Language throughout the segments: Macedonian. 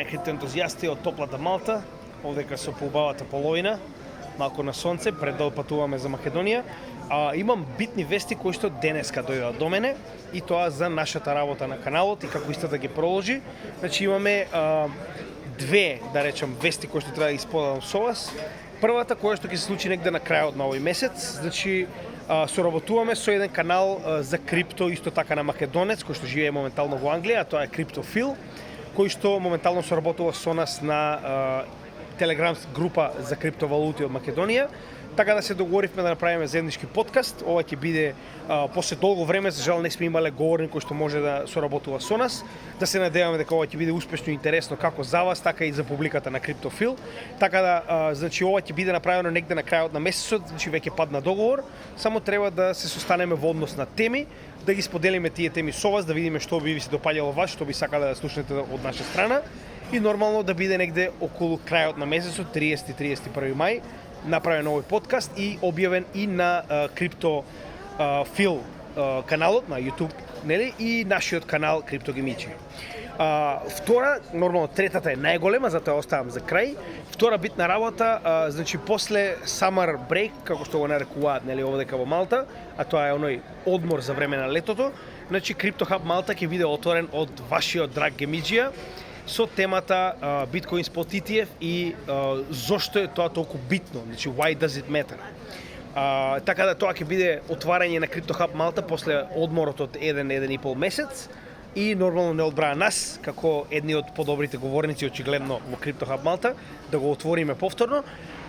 криптоентузијасти од топлата Малта, овдека со поубавата половина, малку на сонце, пред да отпатуваме за Македонија. Имам битни вести кои што денеска дојдоа до мене и тоа за нашата работа на каналот и како истата ги проложи. Значи имаме две, да речем, вести кои што треба да исподелам со вас. Првата која што ќе се случи негде на крајот на овој месец, значи соработуваме со еден канал за крипто, исто така на македонец, кој што живее моментално во Англија, а тоа е Криптофил, кој што моментално соработува со нас на Телеграм група за криптовалути од Македонија. Така да се договоривме да направиме заеднички подкаст. Ова ќе биде после долго време, за жал не сме имале говорник кој што може да соработува со нас. Да се надеваме дека ова ќе биде успешно и интересно како за вас, така и за публиката на Криптофил. Така да значи ова ќе биде направено негде на крајот на месецот, значи веќе падна договор. Само треба да се состанеме во однос на теми, да ги споделиме тие теми со вас, да видиме што би ви се допаѓало вас, што би сакале да слушнете од наша страна. И нормално да биде негде околу крајот на месецот, 30-31 мај, направен овој подкаст и објавен и на Криптофил каналот на YouTube, нели, и нашиот канал Криптогемичи. Втора, нормално третата е најголема, затоа оставам за крај. Втора битна работа, значи после summer break, како што го нарекуваат, нели, овдека во Малта, а тоа е оној одмор за време на летото, значи CryptoHub Малта ќе биде отворен од вашиот драг Гемиџија со темата Bitcoin Spot ETF и зошто е тоа толку битно, значи why does it matter. Така да тоа ќе биде отварање на CryptoHub Малта после одморот од 1-1,5 месец и нормално не одбраа нас, како едни од подобрите говорници очигледно во CryptoHub Малта, да го отвориме повторно.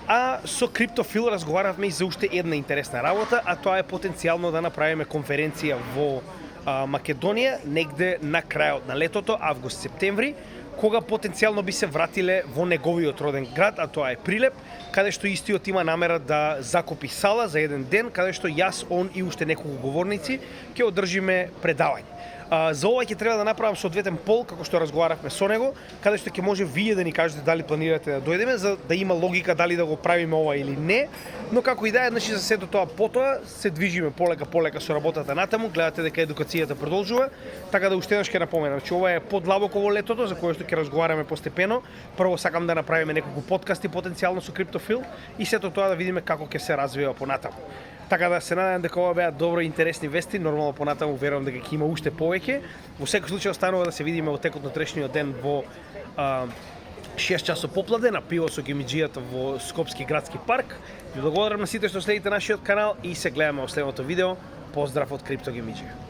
А со Криптофил разговаравме и за уште една интересна работа, а тоа е потенцијално да направиме конференција во Македонија негде на крајот на летото, август-септември, кога потенцијално би се вратиле во неговиот роден град, а тоа е Прилеп, каде што истиот има намера да закупи сала за еден ден, каде што јас, он и уште неколку говорници ќе одржиме предавање. За ова ќе треба да направам соодветен пол, како што разговаравме со него, каде што ќе може вие да ни кажете дали планирате да дојдеме, за да има логика дали да го правиме ова или не. Но како идеја, значи за сето тоа потоа се движиме полека со работата натаму, гледате дека едукацијата продолжува, така да уште еднаш ќе напоменам, че ова е подлабоко во летото, за кое што ќе разговараме постепено. Прво сакам да направиме неколку подкасти потенцијално со Криптофил и сето тоа да видиме како ќе се развива понатаму. Така да се надевам дека ова беа добро и интересни вести, нормално понатаму верувам дека ќе има уште повеќе. Во секој случај останува да се видиме во текот на утрешниот ден во 6 часот попладне на пиво со гемиџијата во Скопски градски парк. Ви благодарам на сите што следите нашиот канал и се гледаме во следното видео. Поздрав од Криптогемиџија.